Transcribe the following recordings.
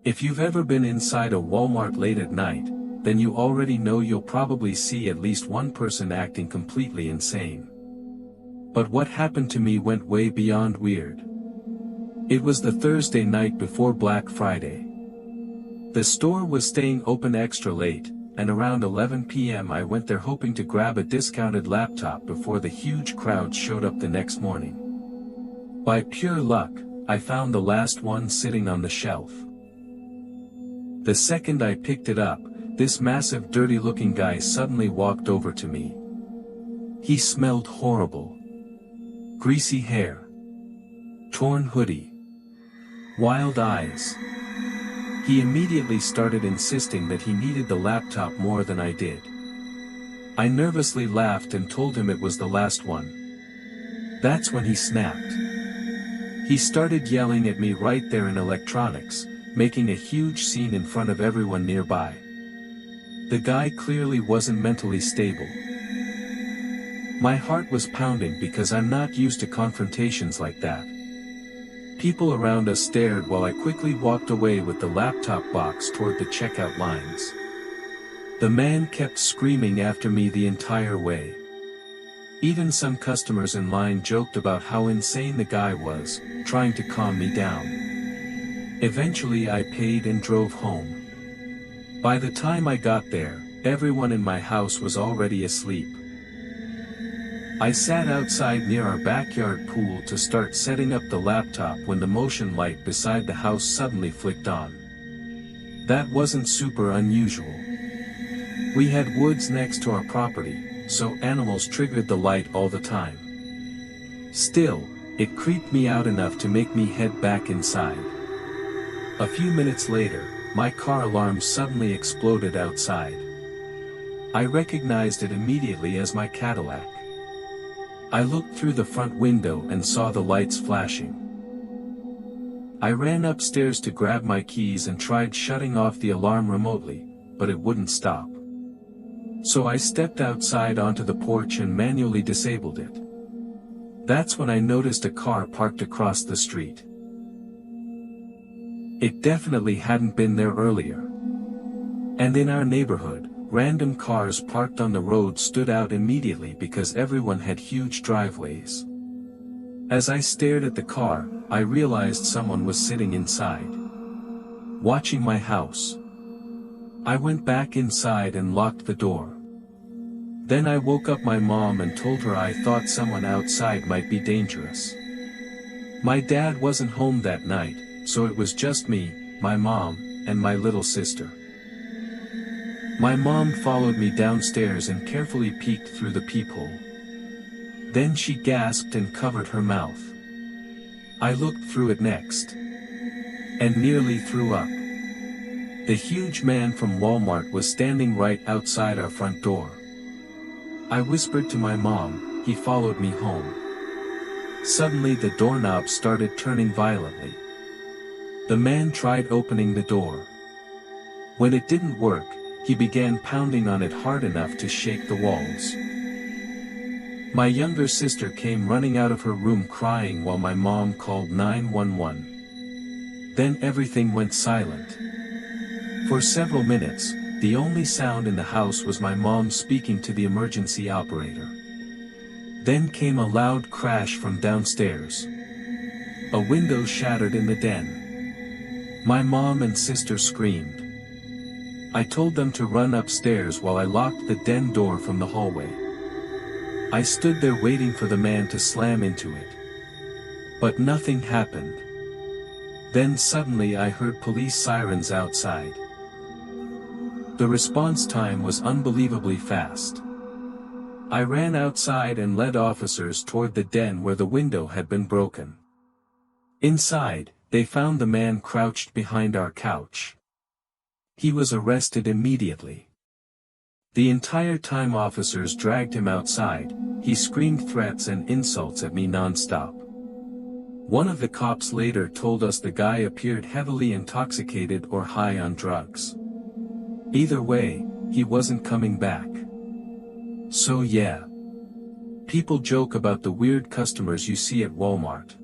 If you've ever been inside a Walmart late at night, then you already know you'll probably see at least one person acting completely insane. But what happened to me went way beyond weird. It was the Thursday night before Black Friday. The store was staying open extra late, and around 11 p.m. I went there hoping to grab a discounted laptop before the huge crowd showed up the next morning. By pure luck, I found the last one sitting on the shelf. The second I picked it up, this massive dirty-looking guy suddenly walked over to me. He smelled horrible. Greasy hair. Torn hoodie. Wild eyes. He immediately started insisting that he needed the laptop more than I did. I nervously laughed and told him it was the last one. That's when he snapped. He started yelling at me right there in electronics, making a huge scene in front of everyone nearby. The guy clearly wasn't mentally stable. My heart was pounding because I'm not used to confrontations like that. People around us stared while I quickly walked away with the laptop box toward the checkout lines. The man kept screaming after me the entire way. Even some customers in line joked about how insane the guy was, trying to calm me down. Eventually I paid and drove home. By the time I got there, everyone in my house was already asleep. I sat outside near our backyard pool to start setting up the laptop when the motion light beside the house suddenly flicked on. That wasn't super unusual. We had woods next to our property, so animals triggered the light all the time. Still, it creeped me out enough to make me head back inside. A few minutes later, my car alarm suddenly exploded outside. I recognized it immediately as my Cadillac. I looked through the front window and saw the lights flashing. I ran upstairs to grab my keys and tried shutting off the alarm remotely, but it wouldn't stop. So I stepped outside onto the porch and manually disabled it. That's when I noticed a car parked across the street. It definitely hadn't been there earlier. And in our neighborhood, random cars parked on the road stood out immediately because everyone had huge driveways. As I stared at the car, I realized someone was sitting inside, watching my house. I went back inside and locked the door. Then I woke up my mom and told her I thought someone outside might be dangerous. My dad wasn't home that night, so it was just me, my mom, and my little sister. My mom followed me downstairs and carefully peeked through the peephole. Then she gasped and covered her mouth. I looked through it next. And nearly threw up. The huge man from Walmart was standing right outside our front door. I whispered to my mom, he followed me home. Suddenly the doorknob started turning violently. The man tried opening the door. When it didn't work, he began pounding on it hard enough to shake the walls. My younger sister came running out of her room crying while my mom called 911. Then everything went silent. For several minutes, the only sound in the house was my mom speaking to the emergency operator. Then came a loud crash from downstairs. A window shattered in the den. My mom and sister screamed. I told them to run upstairs while I locked the den door from the hallway. I stood there waiting for the man to slam into it. But nothing happened. Then suddenly I heard police sirens outside. The response time was unbelievably fast. I ran outside and led officers toward the den where the window had been broken. Inside, they found the man crouched behind our couch. He was arrested immediately. The entire time officers dragged him outside, he screamed threats and insults at me non-stop. One of the cops later told us the guy appeared heavily intoxicated or high on drugs. Either way, he wasn't coming back. So yeah. People joke about the weird customers you see at Walmart.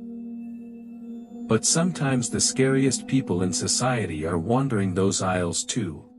But sometimes the scariest people in society are wandering those aisles too.